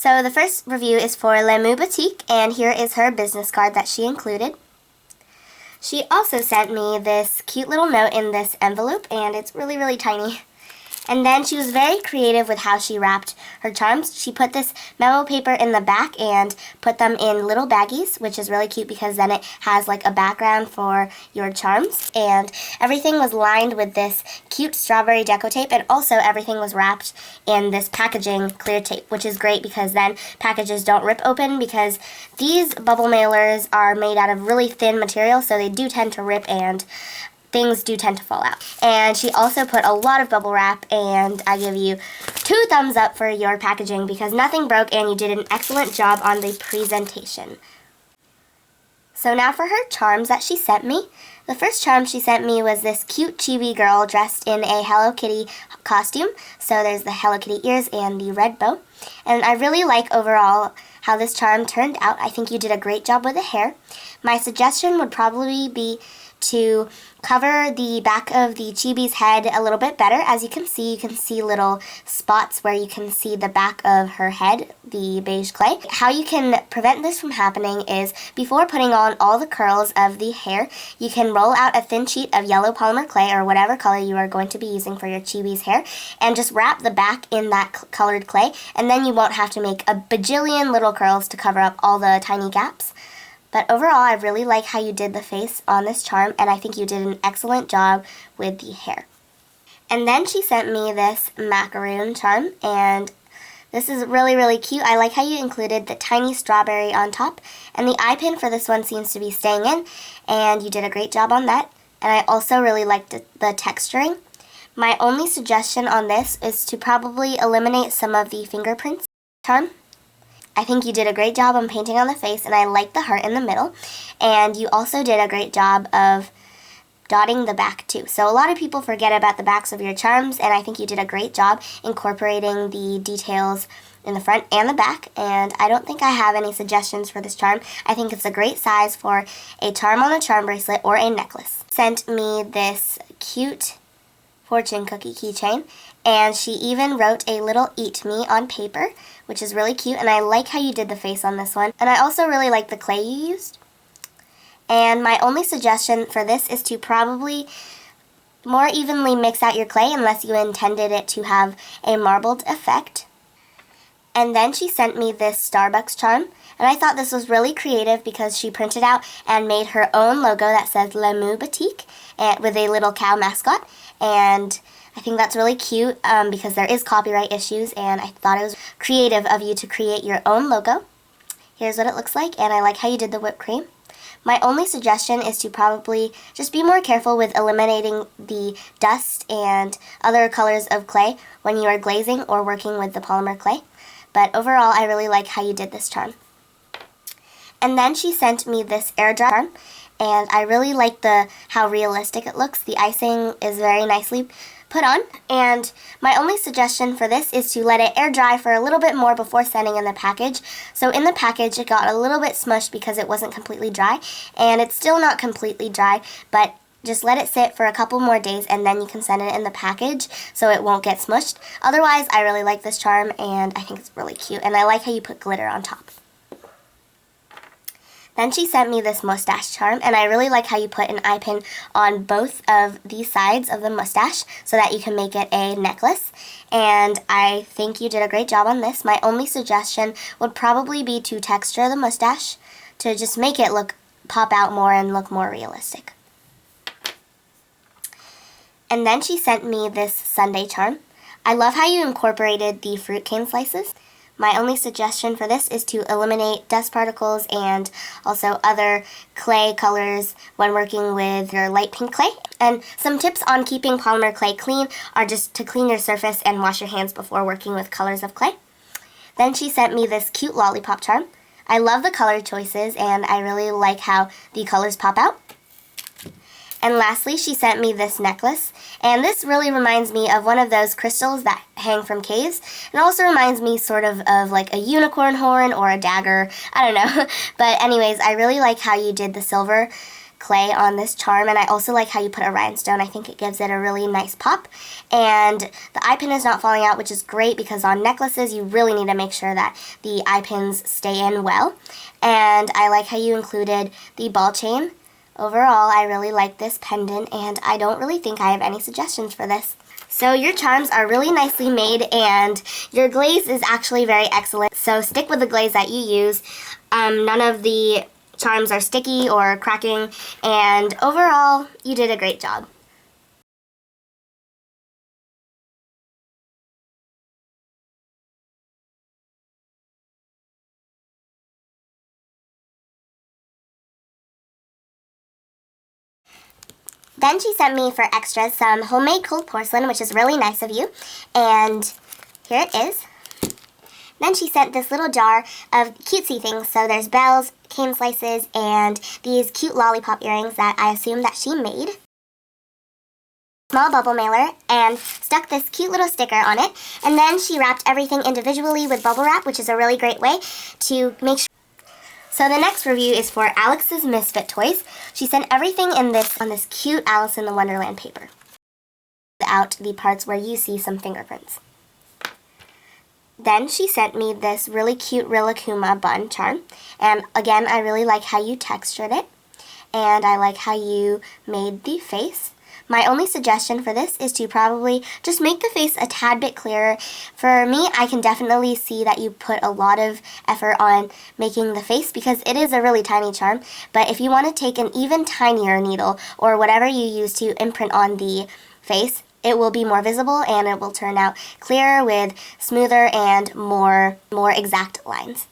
So the first review is for LeMooBoutique, and here is her business card that she included. She also sent me this cute little note in this envelope, and it's really, really tiny. And then she was very creative with how she wrapped her charms. She put this memo paper in the back and put them in little baggies, which is really cute because then it has like a background for your charms. And everything was lined with this cute strawberry deco tape, and also everything was wrapped in this packaging clear tape, which is great because then packages don't rip open, because these bubble mailers are made out of really thin material, so they do tend to rip and things do tend to fall out. And she also put a lot of bubble wrap, and I give you 2 thumbs up for your packaging because nothing broke and you did an excellent job on the presentation. So now for her charms that she sent me. The first charm she sent me was this cute chibi girl dressed in a Hello Kitty costume. So there's the Hello Kitty ears and the red bow. And I really like overall how this charm turned out. I think you did a great job with the hair. My suggestion would probably be to cover the back of the chibi's head a little bit better. As you can see little spots where you can see the back of her head, the beige clay. How you can prevent this from happening is before putting on all the curls of the hair, you can roll out a thin sheet of yellow polymer clay or whatever color you are going to be using for your chibi's hair, and just wrap the back in that colored clay, and then you won't have to make a bajillion little curls to cover up all the tiny gaps. But overall, I really like how you did the face on this charm, and I think you did an excellent job with the hair. And then she sent me this macaroon charm, and this is really, really cute. I like how you included the tiny strawberry on top, and the eye pin for this one seems to be staying in, and you did a great job on that. And I also really liked the texturing. My only suggestion on this is to probably eliminate some of the fingerprints charm. I think you did a great job on painting on the face, and I like the heart in the middle. And you also did a great job of dotting the back too. So a lot of people forget about the backs of your charms, and I think you did a great job incorporating the details in the front and the back. And I don't think I have any suggestions for this charm. I think it's a great size for a charm on a charm bracelet or a necklace. Sent me this cute fortune cookie keychain, and she even wrote a little eat me on paper, which is really cute, and I like how you did the face on this one. And I also really like the clay you used. And my only suggestion for this is to probably more evenly mix out your clay unless you intended it to have a marbled effect. And then she sent me this Starbucks charm, and I thought this was really creative because she printed out and made her own logo that says LeMooBoutique with a little cow mascot. And I think that's really cute because there is copyright issues, and I thought it was creative of you to create your own logo. Here's what it looks like, and I like how you did the whipped cream. My only suggestion is to probably just be more careful with eliminating the dust and other colors of clay when you are glazing or working with the polymer clay. But overall, I really like how you did this charm. And then she sent me this air dry charm, and I really like how realistic it looks. The icing is very nicely put on, and my only suggestion for this is to let it air dry for a little bit more before sending in the package. So in the package it got a little bit smushed because it wasn't completely dry, and it's still not completely dry, but just let it sit for a couple more days and then you can send it in the package so it won't get smushed. Otherwise, I really like this charm, and I think it's really cute, and I like how you put glitter on top. Then she sent me this mustache charm, and I really like how you put an eye pin on both of the sides of the mustache so that you can make it a necklace. And I think you did a great job on this. My only suggestion would probably be to texture the mustache to just make it pop out more and look more realistic. And then she sent me this sundae charm. I love how you incorporated the fruit cane slices. My only suggestion for this is to eliminate dust particles and also other clay colors when working with your light pink clay. And some tips on keeping polymer clay clean are just to clean your surface and wash your hands before working with colors of clay. Then she sent me this cute lollipop charm. I love the color choices, and I really like how the colors pop out. And lastly, she sent me this necklace, and this really reminds me of one of those crystals that hang from caves. It also reminds me sort of like a unicorn horn or a dagger, I don't know. But anyways, I really like how you did the silver clay on this charm, and I also like how you put a rhinestone. I think it gives it a really nice pop. And the eye pin is not falling out, which is great because on necklaces you really need to make sure that the eye pins stay in well. And I like how you included the ball chain. Overall, I really like this pendant, and I don't really think I have any suggestions for this. So your charms are really nicely made, and your glaze is actually very excellent. So stick with the glaze that you use. None of the charms are sticky or cracking, and overall, you did a great job. Then she sent me for extras some homemade cold porcelain, which is really nice of you. And here it is. Then she sent this little jar of cutesy things. So there's bells, cane slices, and these cute lollipop earrings that I assume that she made. Small bubble mailer, and stuck this cute little sticker on it. And then she wrapped everything individually with bubble wrap, which is a really great way to make sure. So the next review is for AlexsMisfitToys. She sent everything in this on this cute Alice in the Wonderland paper. Out the parts where you see some fingerprints. Then she sent me this really cute Rilakkuma bun charm. And again, I really like how you textured it. And I like how you made the face. My only suggestion for this is to probably just make the face a tad bit clearer. For me, I can definitely see that you put a lot of effort on making the face because it is a really tiny charm. But if you want to take an even tinier needle or whatever you use to imprint on the face, it will be more visible and it will turn out clearer with smoother and more exact lines.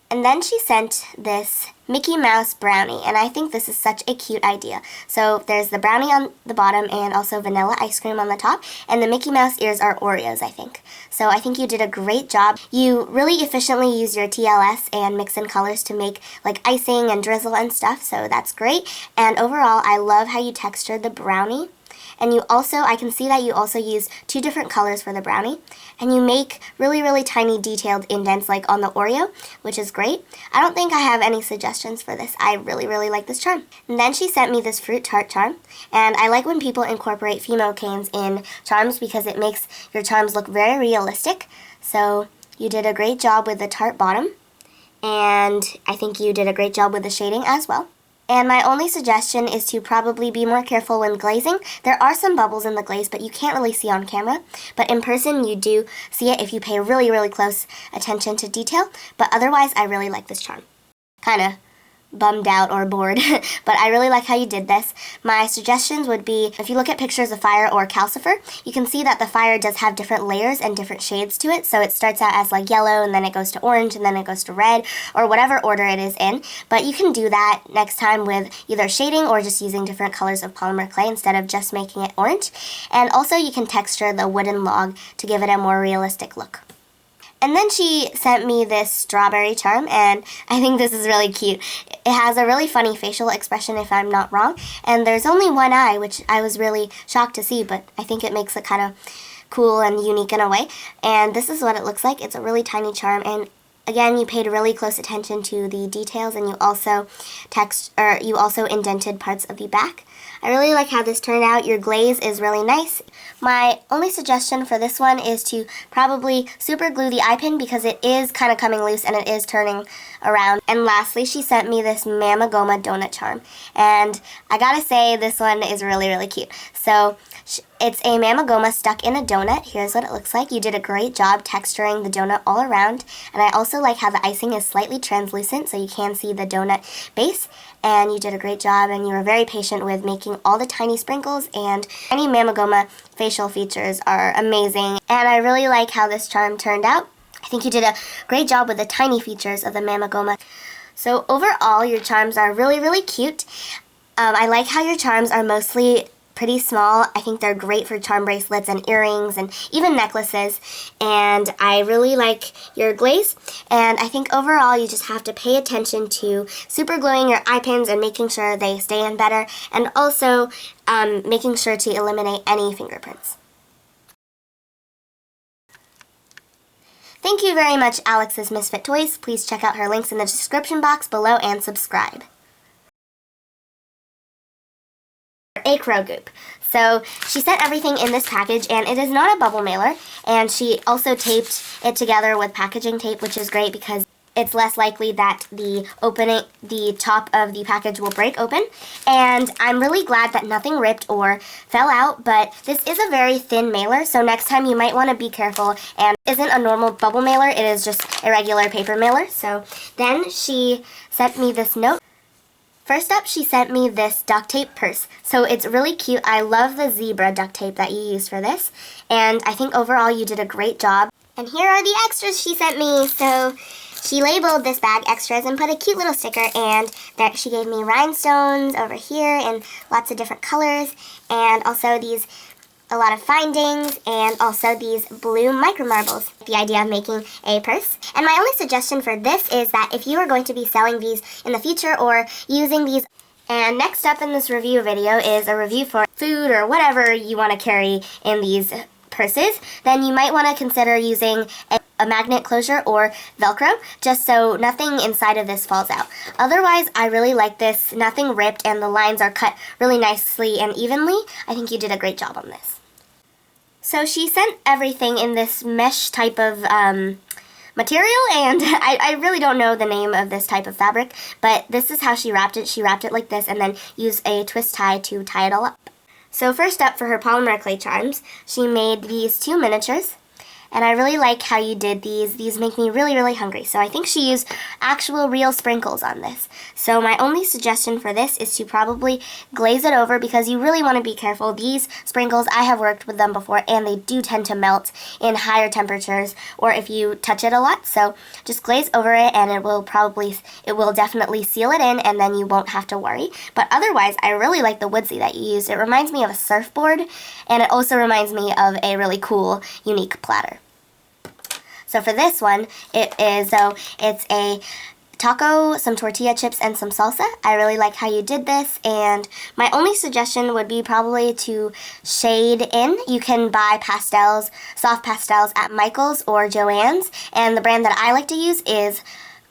And then she sent this Mickey Mouse brownie, and I think this is such a cute idea. So there's the brownie on the bottom and also vanilla ice cream on the top, and the Mickey Mouse ears are Oreos, I think. So I think you did a great job. You really efficiently use your TLS and mix in colors to make like icing and drizzle and stuff, so that's great. And overall, I love how you textured the brownie. And you also, I can see that you also use 2 different colors for the brownie. And you make really, really tiny detailed indents like on the Oreo, which is great. I don't think I have any suggestions for this. I really, really like this charm. And then she sent me this fruit tart charm. And I like when people incorporate Fimo canes in charms because it makes your charms look very realistic. So you did a great job with the tart bottom. And I think you did a great job with the shading as well. And my only suggestion is to probably be more careful when glazing. There are some bubbles in the glaze, but you can't really see on camera. But in person, you do see it if you pay really, really close attention to detail. But otherwise, I really like this charm. Kind of bummed out or bored, but I really like how you did this. My suggestions would be, if you look at pictures of fire or calcifer, you can see that the fire does have different layers and different shades to it. So it starts out as like yellow, and then it goes to orange, and then it goes to red, or whatever order it is in. But you can do that next time with either shading or just using different colors of polymer clay instead of just making it orange. And also you can texture the wooden log to give it a more realistic look. And then she sent me this strawberry charm, and I think this is really cute. It has a really funny facial expression, if I'm not wrong, and there's only one eye, which I was really shocked to see, but I think it makes it kind of cool and unique in a way. And this is what it looks like. It's a really tiny charm, and again, you paid really close attention to the details, and you also indented parts of the back. I really like how this turned out. Your glaze is really nice. My only suggestion for this one is to probably super glue the eye pin because it is kind of coming loose and it is turning around. And lastly, she sent me this Mamagoma donut charm. And I gotta say, this one is really, really cute. So it's a Mamagoma stuck in a donut. Here's what it looks like. You did a great job texturing the donut all around. And I also like how the icing is slightly translucent so you can see the donut base. And you did a great job, and you were very patient with making all the tiny sprinkles, and any Mamagoma facial features are amazing. And I really like how this charm turned out. I think you did a great job with the tiny features of the Mamagoma. So overall, your charms are really, really cute. I like how your charms are mostly pretty small. I think they're great for charm bracelets and earrings and even necklaces. And I really like your glaze. And I think overall you just have to pay attention to super gluing your eye pins and making sure they stay in better, and also making sure to eliminate any fingerprints. Thank you very much, AlexsMisfitToys. Please check out her links in the description box below and subscribe. Acrogoop. So she sent everything in this package, and it is not a bubble mailer, and she also taped it together with packaging tape, which is great because it's less likely that the top of the package will break open. And I'm really glad that nothing ripped or fell out, but this is a very thin mailer, so next time you might want to be careful. And it isn't a normal bubble mailer, it is just a regular paper mailer. So then she sent me this note. First up, she sent me this duct tape purse. So it's really cute. I love the zebra duct tape that you used for this, and I think overall you did a great job. And here are the extras she sent me. So she labeled this bag extras and put a cute little sticker, and there she gave me rhinestones over here in lots of different colors, and also a lot of findings, and also these blue micro marbles. The idea of making a purse. And my only suggestion for this is that if you are going to be selling these in the future or using these. And next up in this review video is a review for food or whatever you want to carry in these purses, then you might want to consider using a magnet closure or Velcro, just so nothing inside of this falls out. Otherwise, I really like this. Nothing ripped, and the lines are cut really nicely and evenly. I think you did a great job on this. So she sent everything in this mesh type of material, and I really don't know the name of this type of fabric, but this is how she wrapped it. She wrapped it like this and then used a twist tie to tie it all up. So first up, for her polymer clay charms, she made these two miniatures. And I really like how you did these. These make me really, really hungry. So I think she used actual real sprinkles on this. So my only suggestion for this is to probably glaze it over, because you really want to be careful. These sprinkles, I have worked with them before, and they do tend to melt in higher temperatures or if you touch it a lot. So just glaze over it, and it will definitely seal it in, and then you won't have to worry. But otherwise, I really like the woodsy that you used. It reminds me of a surfboard, and it also reminds me of a really cool, unique platter. So for this one, it's a taco, some tortilla chips, and some salsa. I really like how you did this, and my only suggestion would be probably to shade in. You can buy pastels, soft pastels at Michael's or Joann's, and the brand that I like to use is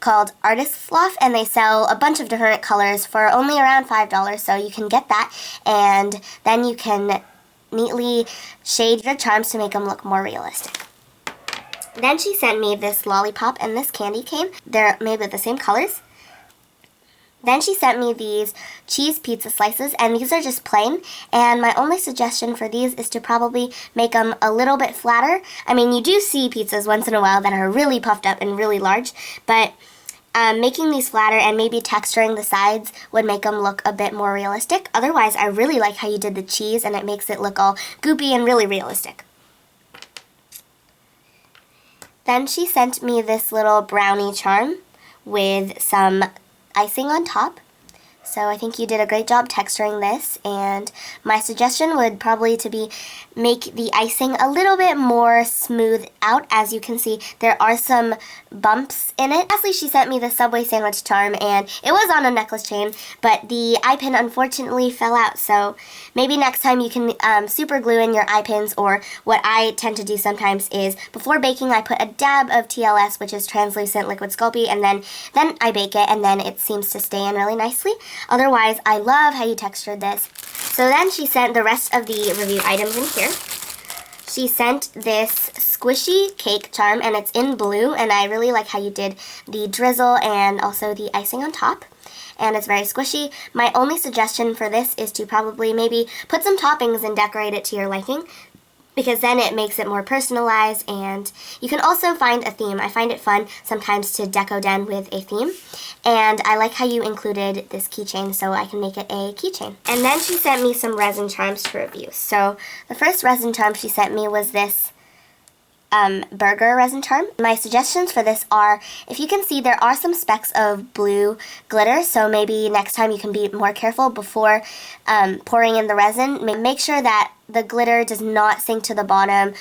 called Artist's Loft, and they sell a bunch of different colors for only around $5, so you can get that, and then you can neatly shade your charms to make them look more realistic. Then she sent me this lollipop and this candy cane. They're made with the same colors. Then she sent me these cheese pizza slices, and these are just plain. And my only suggestion for these is to probably make them a little bit flatter. I mean, you do see pizzas once in a while that are really puffed up and really large, but making these flatter and maybe texturing the sides would make them look a bit more realistic. Otherwise, I really like how you did the cheese, and it makes it look all goopy and really realistic. Then she sent me this little brownie charm with some icing on top. So I think you did a great job texturing this, and my suggestion would probably to make the icing a little bit more smooth out. As you can see, there are some bumps in it. Lastly, she sent me the Subway sandwich charm, and it was on a necklace chain, but the eye pin unfortunately fell out. So maybe next time you can super glue in your eye pins, or what I tend to do sometimes is before baking I put a dab of TLS, which is translucent liquid Sculpey, and then I bake it, and then it seems to stay in really nicely. Otherwise, I love how you textured this. So then she sent the rest of the review items in here. She sent this squishy cake charm, and it's in blue, and I really like how you did the drizzle and also the icing on top. And it's very squishy. My only suggestion for this is to probably maybe put some toppings and decorate it to your liking, because then it makes it more personalized, and you can also find a theme. I find it fun sometimes to deco den with a theme, and I like how you included this keychain, so I can make it a keychain. And then she sent me some resin charms to review. So the first resin charm she sent me was this burger resin charm. My suggestions for this are, if you can see, there are some specks of blue glitter, so maybe next time you can be more careful before pouring in the resin. Make sure that the glitter does not sink to the bottom,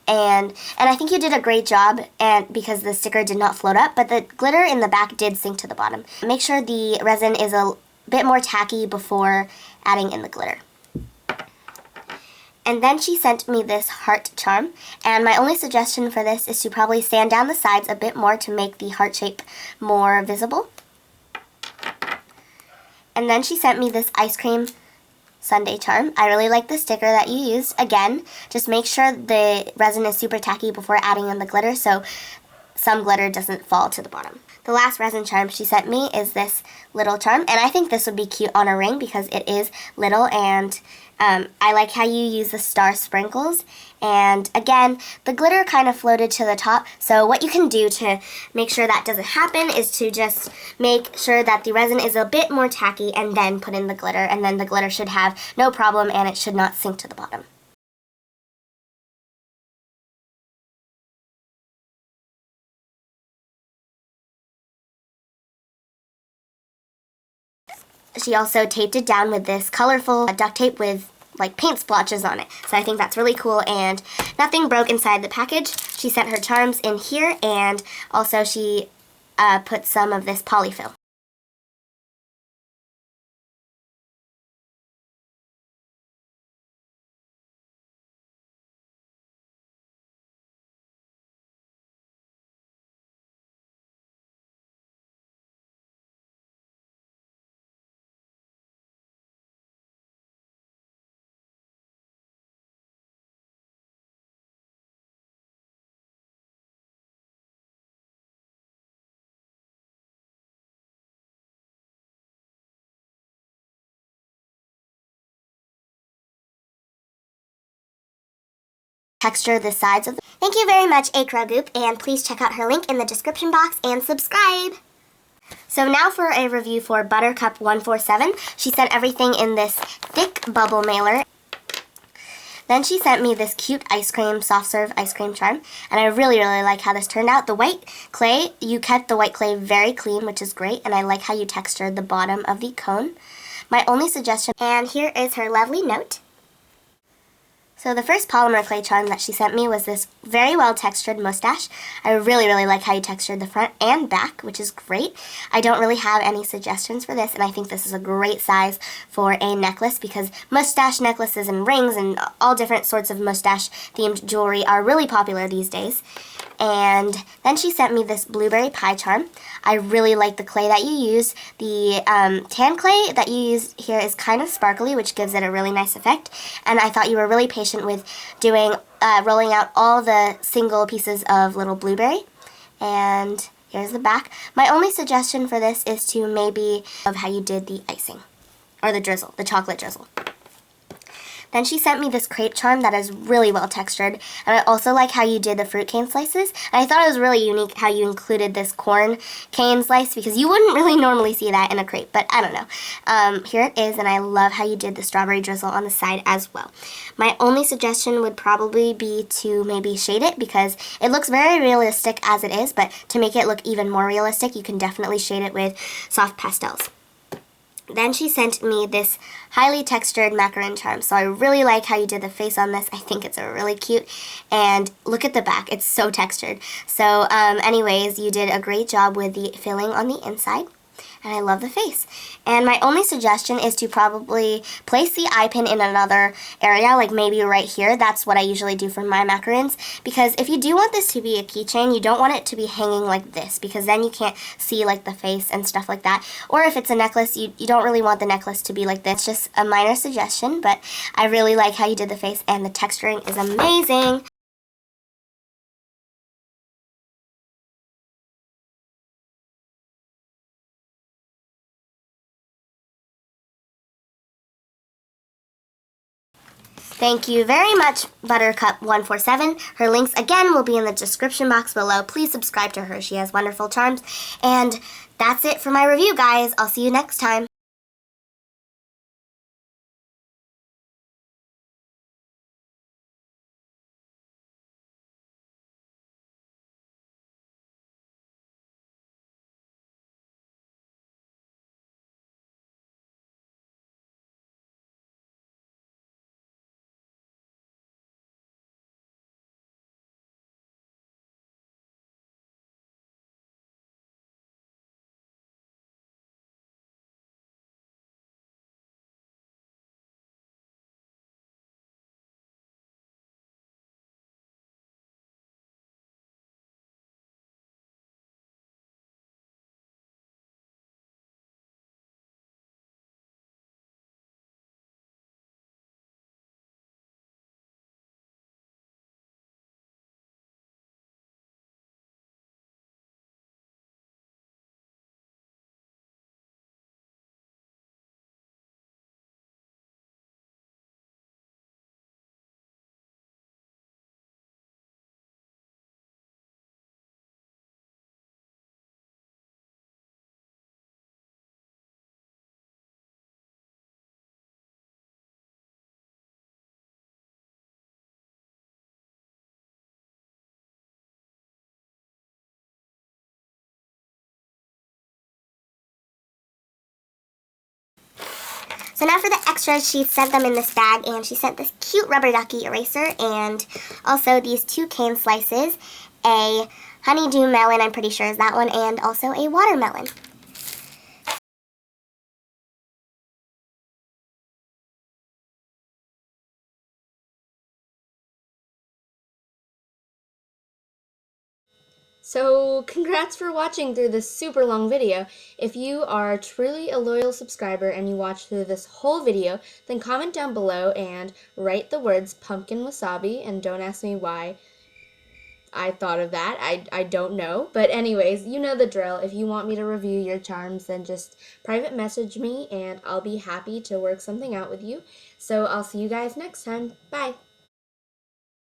and I think you did a great job, and because the sticker did not float up, but the glitter in the back did sink to the bottom. Make sure the resin is a bit more tacky before adding in the glitter. And then she sent me this heart charm, and my only suggestion for this is to probably sand down the sides a bit more to make the heart shape more visible. And then she sent me this ice cream Sunday charm. I really like the sticker that you used. Again, just make sure the resin is super tacky before adding in the glitter so some glitter doesn't fall to the bottom. The last resin charm she sent me is this little charm, and I think this would be cute on a ring because it is little, and I like how you use the star sprinkles. And again, the glitter kind of floated to the top, so what you can do to make sure that doesn't happen is to just make sure that the resin is a bit more tacky and then put in the glitter, and then the glitter should have no problem and it should not sink to the bottom. She also taped it down with this colorful duct tape with like paint splotches on it. So I think that's really cool, and nothing broke inside the package. She sent her charms in here, and also she put some of this polyfill. Texture the sides of the... Thank you very much, Acrogoop, and please check out her link in the description box and subscribe! So now for a review for Buttercup147. She sent everything in this thick bubble mailer. Then she sent me this cute ice cream, soft serve ice cream charm, and I really like how this turned out. The white clay, you kept the white clay very clean, which is great, and I like how you textured the bottom of the cone. My only suggestion, and here is her lovely note. So the first polymer clay charm that she sent me was this very well textured mustache. I really like how you textured the front and back, which is great. I don't really have any suggestions for this, and I think this is a great size for a necklace because mustache necklaces and rings and all different sorts of mustache themed jewelry are really popular these days. And then she sent me this blueberry pie charm. I really like the clay that you used. The tan clay that you used here is kind of sparkly, which gives it a really nice effect. And I thought you were really patient with doing rolling out all the single pieces of little blueberry. And here's the back. My only suggestion for this is to maybe of how you did the icing, or the drizzle, the chocolate drizzle. Then she sent me this crepe charm that is really well textured, and I also like how you did the fruit cane slices. And I thought it was really unique how you included this corn cane slice because you wouldn't really normally see that in a crepe, but I don't know. Here it is, and I love how you did the strawberry drizzle on the side as well. My only suggestion would probably be to maybe shade it because it looks very realistic as it is, but to make it look even more realistic, you can definitely shade it with soft pastels. Then she sent me this highly textured macaron charm. So I really like how you did the face on this. I think it's really cute. And look at the back. It's so textured. So anyways, you did a great job with the filling on the inside. And I love the face. And my only suggestion is to probably place the eye pin in another area, like maybe right here. That's what I usually do for my macarons. Because if you do want this to be a keychain, you don't want it to be hanging like this, because then you can't see like the face and stuff like that. Or if it's a necklace, you don't really want the necklace to be like this. Just a minor suggestion, but I really like how you did the face, and the texturing is amazing. Thank you very much, Buttercup147. Her links, again, will be in the description box below. Please subscribe to her. She has wonderful charms. And that's it for my review, guys. I'll see you next time. So now for the extras, she sent them in this bag, and she sent this cute rubber ducky eraser and also these 2 cane slices, a honeydew melon, I'm pretty sure is that one, and also a watermelon. So congrats for watching through this super long video. If you are truly a loyal subscriber and you watched through this whole video, then comment down below and write the words pumpkin wasabi, and don't ask me why I thought of that. I don't know. But anyways, you know the drill. If you want me to review your charms, then just private message me and I'll be happy to work something out with you. So I'll see you guys next time. Bye!